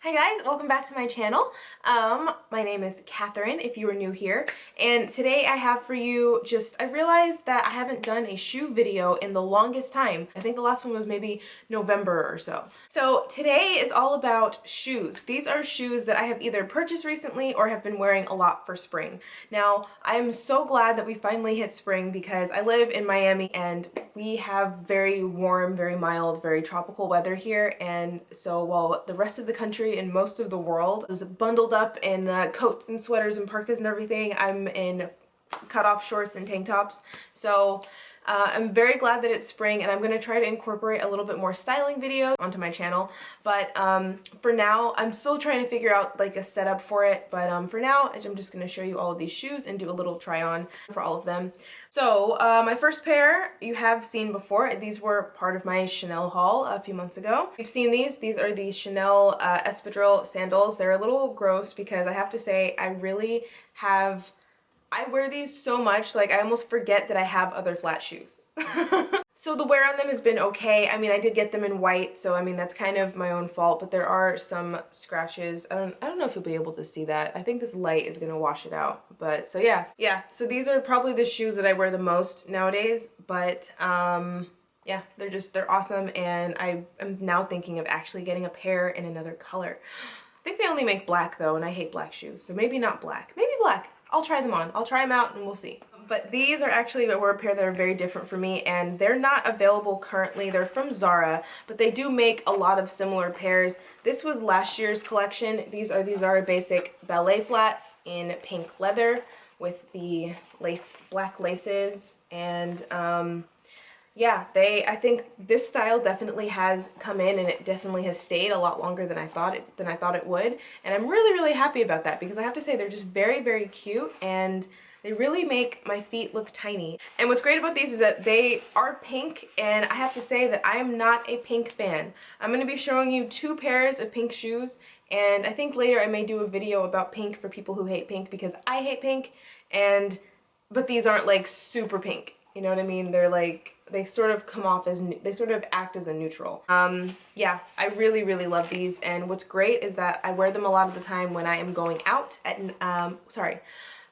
Hi guys, welcome back to my channel. My name is Catherine if you are new here, and today I have for you I realized that I haven't done a shoe video in the longest time. I think the last one was maybe November or so. So today is all about shoes. These are shoes that I have either purchased recently or have been wearing a lot for spring. Now, I am so glad that we finally hit spring because I live in Miami and we have very warm, very mild, very tropical weather here, and so while the rest of the country and most of the world is bundled up in coats and sweaters and parkas and everything, I'm in cut-off shorts and tank tops. So I'm very glad that it's spring, and I'm going to try to incorporate a little bit more styling videos onto my channel. But for now, I'm still trying to figure out like a setup for it. But for now, I'm just going to show you all of these shoes and do a little try on for all of them. So my first pair you have seen before. These were part of my Chanel haul a few months ago. You've seen these. These are the Chanel Espadrille sandals. They're a little gross because I have to say I wear these so much, like I almost forget that I have other flat shoes. So the wear on them has been okay. I mean, I did get them in white, so I mean, that's kind of my own fault, but there are some scratches. I don't know if you'll be able to see that. I think this light is gonna wash it out, but so yeah. So these are probably the shoes that I wear the most nowadays, but yeah, they're awesome, and I am now thinking of actually getting a pair in another color. I think they only make black though, and I hate black shoes, so maybe not black, maybe black. I'll try them on. I'll try them out and we'll see. But these are actually a pair that are very different for me, and they're not available currently. They're from Zara, but they do make a lot of similar pairs. This was last year's collection. These are the Zara Basic ballet flats in pink leather with the black laces, and yeah, I think this style definitely has come in, and it definitely has stayed a lot longer than I thought it would. And I'm really happy about that because I have to say they're just very cute, and they really make my feet look tiny. And what's great about these is that they are pink, and I have to say that I am not a pink fan. I'm going to be showing you two pairs of pink shoes, and I think later I may do a video about pink for people who hate pink because I hate pink, but these aren't like super pink. You know what I mean? They're like, they sort of come off as, they sort of act as a neutral. Yeah, I really love these, and what's great is that I wear them a lot of the time when I am going out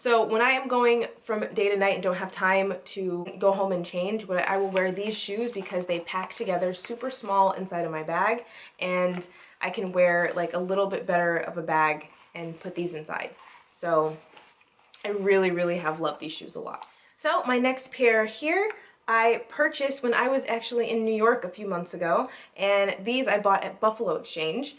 so when I am going from day to night and don't have time to go home and change, I will wear these shoes because they pack together super small inside of my bag, and I can wear like a little bit better of a bag and put these inside. So I really have loved these shoes a lot. So my next pair here I purchased when I was actually in New York a few months ago, and these I bought at Buffalo Exchange.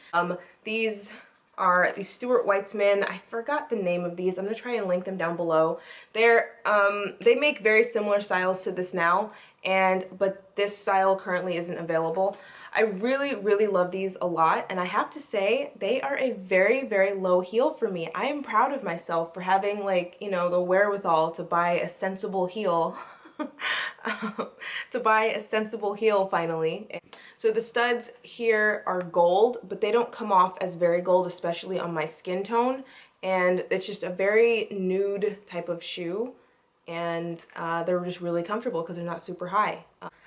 These are the Stuart Weitzman. I forgot the name of these. I'm gonna try and link them down below. They make very similar styles to this now, but this style currently isn't available. I really love these a lot, and I have to say they are a very low heel for me. I am proud of myself for having, like, you know, the wherewithal to buy a sensible heel. To buy a sensible heel finally. So the studs here are gold, but they don't come off as very gold, especially on my skin tone, and it's just a very nude type of shoe, and they're just really comfortable because they're not super high.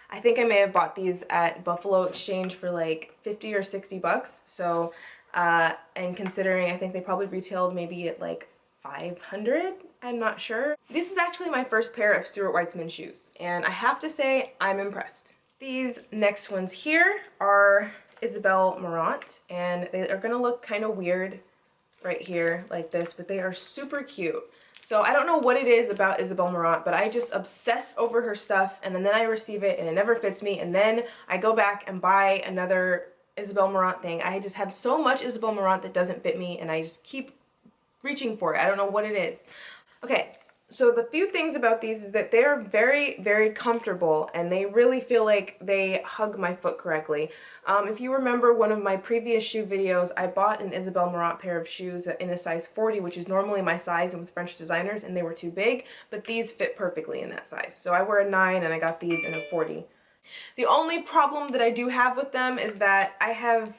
I think I may have bought these at Buffalo Exchange for like 50 or 60 bucks. So, and considering I think they probably retailed maybe at like 500, I'm not sure. This is actually my first pair of Stuart Weitzman shoes, and I have to say I'm impressed. These next ones here are Isabel Marant, and they are gonna look kind of weird right here like this, but they are super cute. So I don't know what it is about Isabel Marant, but I just obsess over her stuff, and then I receive it and it never fits me, and then I go back and buy another Isabel Marant thing. I just have so much Isabel Marant that doesn't fit me, and I just keep reaching for it. I don't know what it is. Okay, so the few things about these is that they're very comfortable, and they really feel like they hug my foot correctly. If you remember one of my previous shoe videos, I bought an Isabel Marant pair of shoes in a size 40, which is normally my size and with French designers, and they were too big, but these fit perfectly in that size. So I wear a 9 and I got these in a 40. The only problem that I do have with them is that I have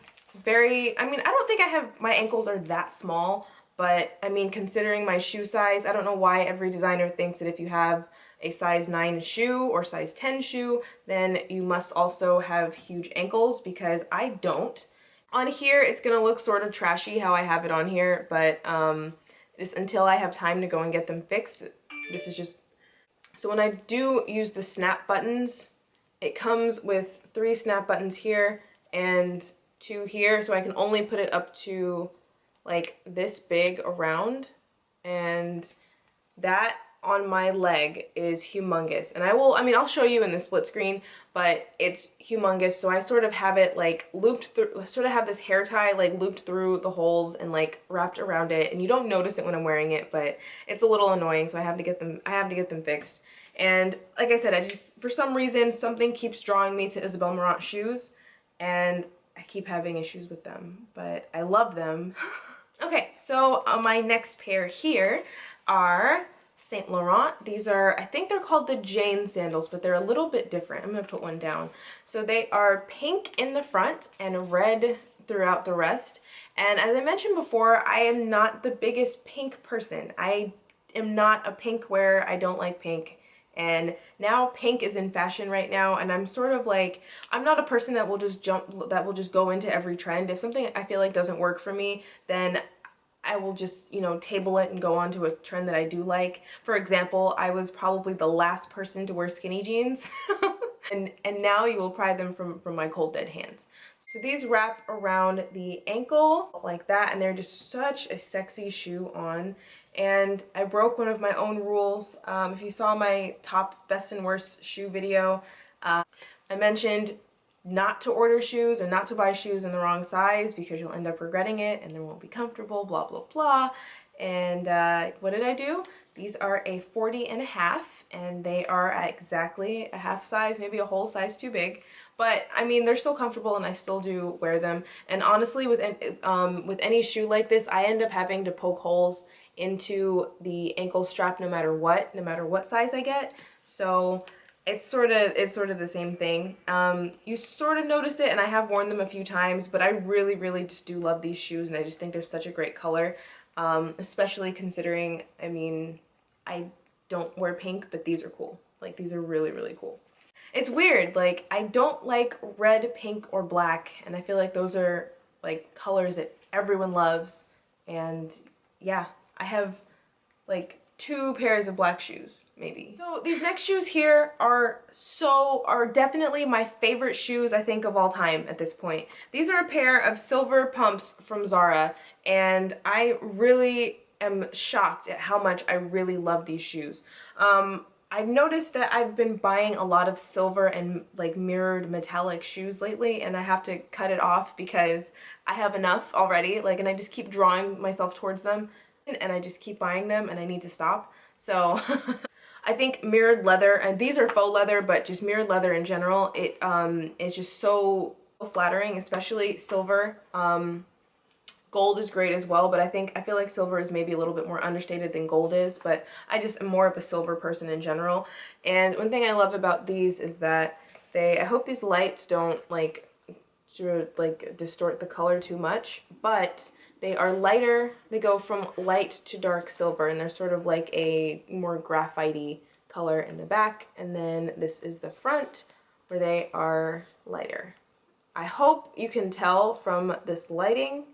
I don't think my ankles are that small. But I mean, considering my shoe size, I don't know why every designer thinks that if you have a size 9 shoe or size 10 shoe, then you must also have huge ankles, because I don't. On here, it's gonna look sort of trashy how I have it on here, but just until I have time to go and get them fixed, this is just... So when I do use the snap buttons, it comes with 3 snap buttons here and 2 here, so I can only put it up to like this big around, and that on my leg is humongous. And I'll show you in the split screen, but it's humongous. So I sort of have it like looped through, sort of have this hair tie like looped through the holes and like wrapped around it, and you don't notice it when I'm wearing it, but it's a little annoying, so I have to get them fixed. And like I said, I just, for some reason, something keeps drawing me to Isabel Marant shoes, and I keep having issues with them, but I love them. Okay, so my next pair here are Saint Laurent. These are, I think they're called the Jane sandals, but they're a little bit different. I'm gonna put one down. So they are pink in the front and red throughout the rest. And as I mentioned before, I am not the biggest pink person. I am not a pink wearer. I don't like pink. And now pink is in fashion right now, and I'm sort of like, I'm not a person that will just go into every trend. If something I feel like doesn't work for me, then I will just, you know, table it and go on to a trend that I do like. For example, I was probably the last person to wear skinny jeans. and now you will pry them from my cold dead hands. So these wrap around the ankle like that, and they're just such a sexy shoe on. And I broke one of my own rules. If you saw my top best and worst shoe video, I mentioned not to order shoes or not to buy shoes in the wrong size because you'll end up regretting it and they won't be comfortable, blah, blah, blah. And what did I do? These are a 40.5, and they are at exactly a half size, maybe a whole size too big. But I mean, they're still comfortable and I still do wear them. And honestly, with any shoe like this, I end up having to poke holes into the ankle strap no matter what size I get. So it's sort of the same thing. You sort of notice it, and I have worn them a few times, but I really, really just do love these shoes, and I just think they're such a great color, especially considering, I mean, I don't wear pink, but these are cool. Like, these are really, really cool. It's weird, like, I don't like red, pink, or black, and I feel like those are, like, colors that everyone loves, and yeah, I have, like, 2 pairs of black shoes, maybe. So these next shoes here are definitely my favorite shoes, I think, of all time at this point. These are a pair of silver pumps from Zara, and I really am shocked at how much I really love these shoes. I've noticed that I've been buying a lot of silver and like mirrored metallic shoes lately, and I have to cut it off because I have enough already, like, and I just keep drawing myself towards them, and I just keep buying them, and I need to stop. So I think mirrored leather, and these are faux leather, but just mirrored leather in general, it is just so flattering, especially silver. Gold is great as well, but I feel like silver is maybe a little bit more understated than gold is, but I just am more of a silver person in general. And one thing I love about these is that I hope these lights don't like distort the color too much, but they are lighter. They go from light to dark silver, and they're sort of like a more graphite-y color in the back, and then this is the front where they are lighter. I hope you can tell from this lighting,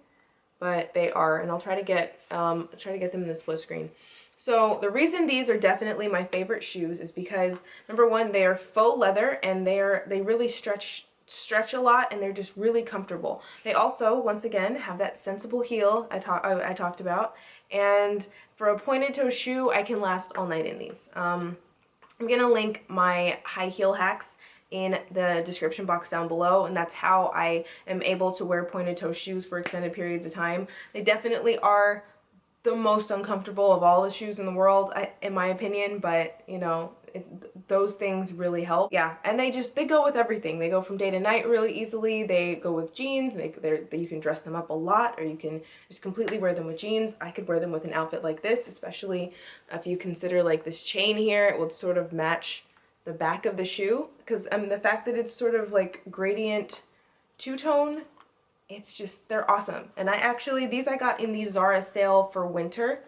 but they are, and I'll try to get them in the split screen. So the reason these are definitely my favorite shoes is because, number one, they are faux leather, and they really stretch a lot, and they're just really comfortable. They also, once again, have that sensible heel I talked about, and for a pointed toe shoe, I can last all night in these. I'm gonna link my high heel hacks in the description box down below, and that's how I am able to wear pointed toe shoes for extended periods of time. They definitely are the most uncomfortable of all the shoes in the world, in my opinion, but you know, those things really help. Yeah, and they go with everything. They go from day to night really easily. They go with jeans. You can dress them up a lot, or you can just completely wear them with jeans. I could wear them with an outfit like this, especially if you consider like this chain here, it would sort of match the back of the shoe, because the fact that it's sort of like gradient two-tone, it's just, they're awesome. And these I got in the Zara sale for winter,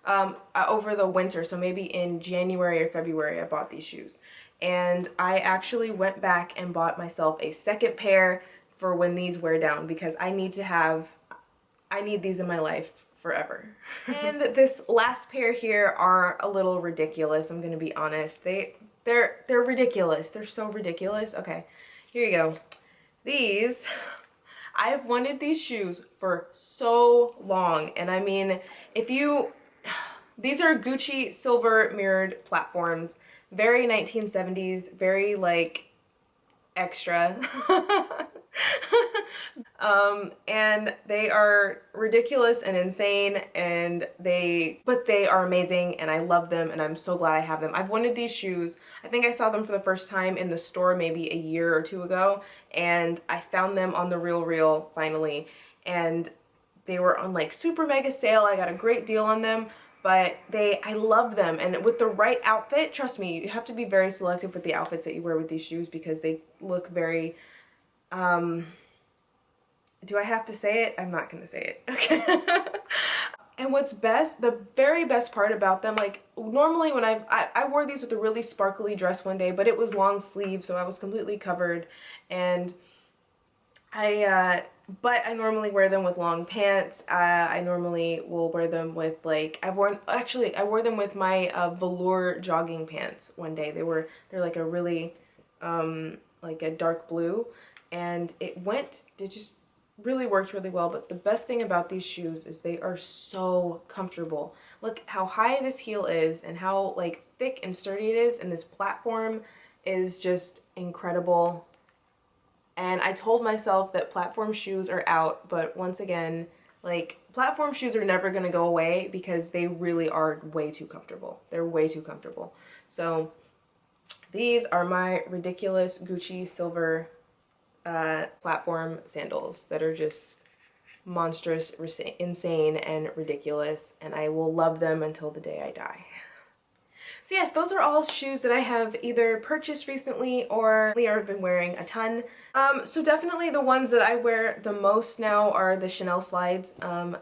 over the winter, so maybe in January or February I bought these shoes. And I actually went back and bought myself a second pair for when these wear down, because I need these in my life forever. And this last pair here are a little ridiculous, I'm gonna be honest. They're ridiculous. They're so ridiculous. Okay, here you go. These, I've wanted these shoes for so long, and I mean, these are Gucci silver mirrored platforms, very 1970s, very like extra. And they are ridiculous and insane, and but they are amazing, and I love them, and I'm so glad I have them. I've wanted these shoes. I think I saw them for the first time in the store maybe a year or two ago, and I found them on the Real finally, and they were on like super mega sale. I got a great deal on them, but I love them, and with the right outfit, trust me, you have to be very selective with the outfits that you wear with these shoes, because they look very, do I have to say it? I'm not gonna say it. Okay. And what's best, the very best part about them, like normally when I wore these with a really sparkly dress one day, but it was long sleeve, so I was completely covered, and but I normally wear them with long pants. I normally will wear them with like, I wore them with my velour jogging pants one day. They're like a really like a dark blue, and it just really worked really well. But the best thing about these shoes is they are so comfortable. Look how high this heel is and how like thick and sturdy it is, and this platform is just incredible. And I told myself that platform shoes are out, but once again, like, platform shoes are never gonna go away because they really are way too comfortable. They're way too comfortable. So these are my ridiculous Gucci silver platform sandals that are just monstrous, insane, and ridiculous, and I will love them until the day I die. So yes, those are all shoes that I have either purchased recently or I've been wearing a ton. So definitely the ones that I wear the most now are the Chanel slides.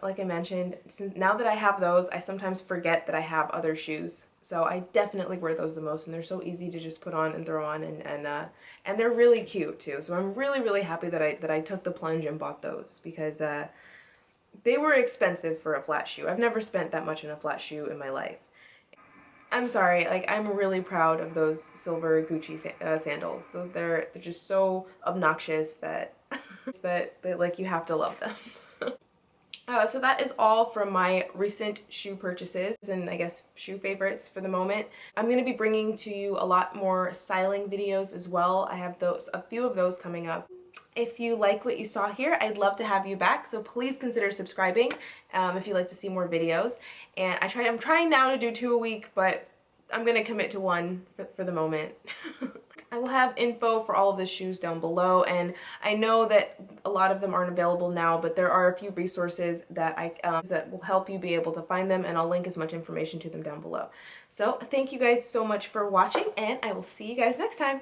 Like I mentioned, now that I have those, I sometimes forget that I have other shoes. So I definitely wear those the most, and they're so easy to just put on and throw on, and they're really cute too. So I'm really happy that I took the plunge and bought those, because they were expensive for a flat shoe. I've never spent that much on a flat shoe in my life. I'm sorry, like, I'm really proud of those silver Gucci sandals. They're just so obnoxious that like, you have to love them. So that is all from my recent shoe purchases and I guess shoe favorites for the moment. I'm going to be bringing to you a lot more styling videos as well. I have a few of those coming up. If you like what you saw here, I'd love to have you back, so please consider subscribing if you'd like to see more videos. And I'm trying now to do 2 a week, but I'm going to commit to 1 for the moment. I will have info for all of the shoes down below, and I know that a lot of them aren't available now, but there are a few resources that that will help you be able to find them, and I'll link as much information to them down below. So thank you guys so much for watching, and I will see you guys next time.